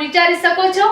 વિચારી શકો છો?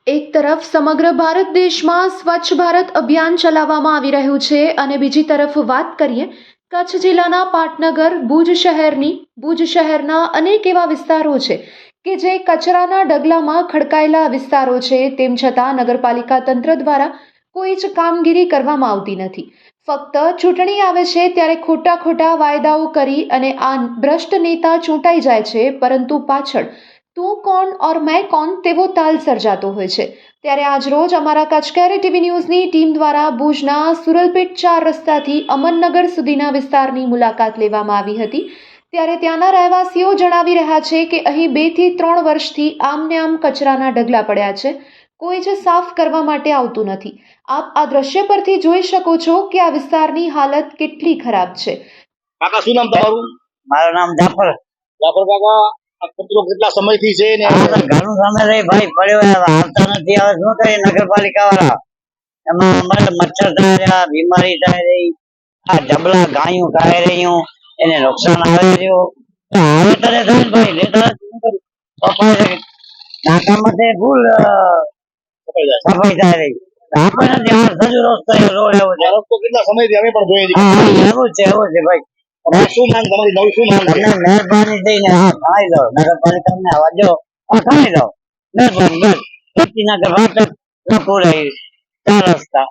એક તરફ સમગ્ર ભારત દેશમાં સ્વચ્છ ભારત અભિયાન ચલાવવામાં આવી રહ્યું છે અને બીજી તરફ વાત કરીએ કચ્છ જિલ્લાના પાટનગર ભુજ શહેરના અનેક એવા વિસ્તારો છે કે જે કચરાના ડગલામાં ખડકાયેલા વિસ્તારો છે, તેમ છતાં નગરપાલિકા તંત્ર દ્વારા કોઈ જ કામગીરી કરવામાં આવતી નથી. ફક્ત ચૂંટણી આવે છે ત્યારે ખોટા વાયદાઓ કરી અને આ ભ્રષ્ટ નેતા ચૂંટાઈ જાય છે, પરંતુ પાછળ તું કોણ ઓર મેં કોણ તેવો તાલ સર્જાતો હોય છે. ત્યારે આજરોજ અમારા કચ્છકેર ટીવી ન્યૂઝની ટીમ દ્વારા ભુજના સુરલપેટ 4 રસ્તાથી અમનનગર સુધીના વિસ્તારની મુલાકાત લેવામાં આવી હતી. ત્યારે ત્યાંના રહેવાસીઓ જણાવી રહ્યા છે કે અહીં 2 થી 3 વર્ષથી આમને આમ કચરાના ઢગલા પડ્યા છે, કોઈ જ સાફ કરવા માટે આવતું નથી. આપ આ દ્રશ્ય પરથી જોઈ શકો છો કે આ વિસ્તારની હાલત કેટલી ખરાબ છે. કાકા શું નામ તમારું? મારું નામ જાફર કાકા આ કચરો કેટલા સમયથી છે ને ઘણું સમય રહી ભાઈ પડ્યો આવતા નથી. હવે શું કરીએ નગરપાલિકા વાળા, એમાં અમારે મચ્છર થાય રહ્યા, બીમારી થાય રહી, આ જબલા ગાયું ખાઈ રહ્યું, એને નુકસાન આવે રહ્યું. હવે તને થાય ભાઈ નાકામાંથી ફૂલ સફાઈ થાય રહી. આપણે ત્યાં સજુ રસ્તો રોડ એવો છે. રસ્તો કેટલા સમયથી અમે પણ જોઈએ છીએ. એવું છે ભાઈ. શું માંગ તમારી? નવી શું માંગ છે? તમને મહેરબાની થઈને હા ખાઈ દો, નગરપાલિકાને આવા દો, હા ખાઈ દો, મહેરબાની બસ. નગર વાત લખું રહી 4 રસ્તા.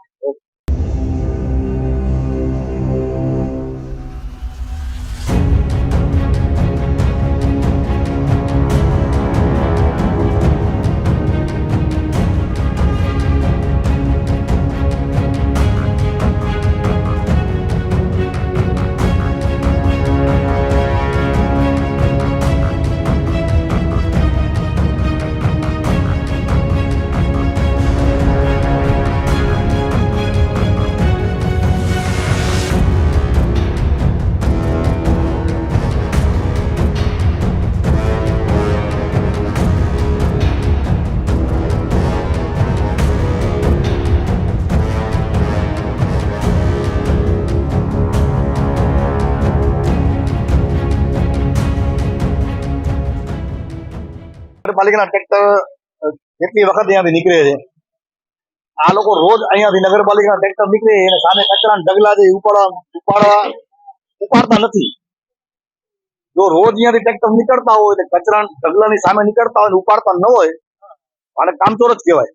નગરપાલિકાના ટ્રેક્ટર કેટલી વખત અહીંયાથી નીકળે છે. આ લોકો રોજ અહીંયાથી નગરપાલિકાના ટ્રેક્ટર નીકળે અને સામે કચરાના ઢગલા જે ઉપાડતા નથી. જો રોજ અહીંયાથી ટ્રેક્ટર નીકળતા હોય અને કચરાના ઢગલાની સામે નીકળતા હોય ને ઉપાડતા ન હોય અને કામચોર જ કહેવાય.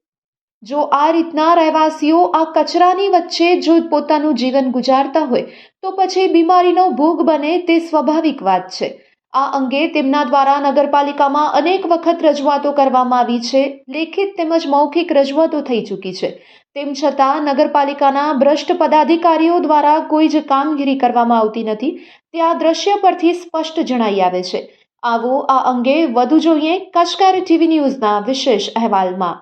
જો આ રીતના રહેવાસીઓ આ કચરાની વચ્ચે જો પોતાનું જીવન ગુજારતા હોય તો પછી બીમારીનો ભોગ બને તે સ્વાભાવિક વાત છે. આ અંગે તેમના દ્વારા નગરપાલિકામાં અનેક વખત રજૂઆતો કરવામાં આવી છે, લેખિત તેમજ મૌખિક રજૂઆતો થઈ ચૂકી છે. તેમ છતાં નગરપાલિકાના ભ્રષ્ટ પદાધિકારીઓ દ્વારા કોઈ જ કામગીરી કરવામાં આવતી નથી, તે આ દ્રશ્ય પરથી સ્પષ્ટ જણાઈ આવે છે. આવો આ અંગે વધુ જોઈએ કચ્છકેર ટીવી ન્યૂઝના વિશેષ અહેવાલમાં.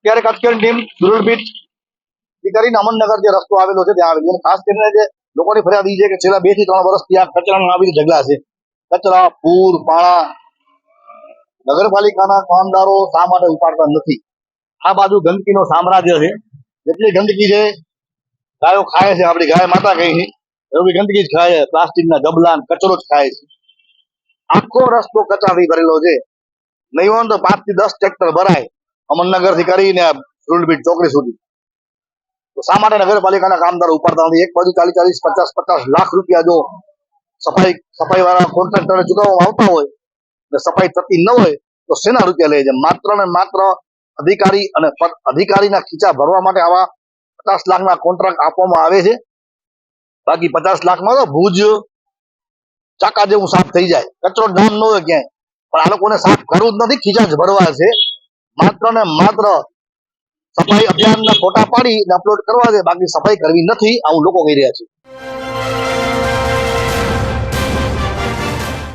અત્યારે કચ્છકેર ટીમ સુરલપેટ કરીને અમનનગર જે રસ્તો આવેલો છે ત્યાં આવેલી, ખાસ કરીને જે લોકોની ફરિયાદ એ છે કે છેલ્લા 2 થી 3 વર્ષથી આ કચરાના આવી ઢગલા છે. કચરા, પૂર, પાણા નગરપાલિકાના કામદારો શા માટે ઉપાડતા નથી? આ બાજુ ગંદકીનો સામ્રાજ્ય છે. જેટલી ગંદકી છે ગાયો ખાય છે, આપણી ગાય માતા કઈ છે એવી ગંદકી જ ખાય છે, પ્લાસ્ટિકના ડબલા ને કચરો જ ખાય છે. આખો રસ્તો કચરાથી ભરેલો છે. નહીં હોય ને તો 5 થી 10 ટ્રેક્ટર ભરાય અમરનગર થી કરીને રૂલબીટ ચોકડી સુધી. તો શા માટે નગરપાલિકાના કામદારો ઉપાડતા નથી? એક બાજુ 40-50 લાખ રૂપિયા જો સફાઈ વાળા કોન્ટ્રાક્ટરને ચૂકવવામાં આવતા હોય ને સફાઈ થતી ન હોય તો શેના રૂપિયા લે છે? માત્ર ને માત્ર અધિકારી અને અધિકારીના ખીચા ભરવા માટે આવા 50 લાખના કોન્ટ્રાક્ટ આપવામાં આવે છે. બાકી 50 લાખમાં તો ભુજ ચાકા જેવું સાફ થઈ જાય, કચરો નામ ન હોય ક્યાંય. પણ આ લોકોને સાફ કરવું જ નથી, ખીચા જ ભરવા છે. માત્ર ને માત્ર સફાઈ અભિયાનના ફોટા પાડી અપલોડ કરવા છે, બાકી સફાઈ કરવી નથી, આવું લોકો કહી રહ્યા છે.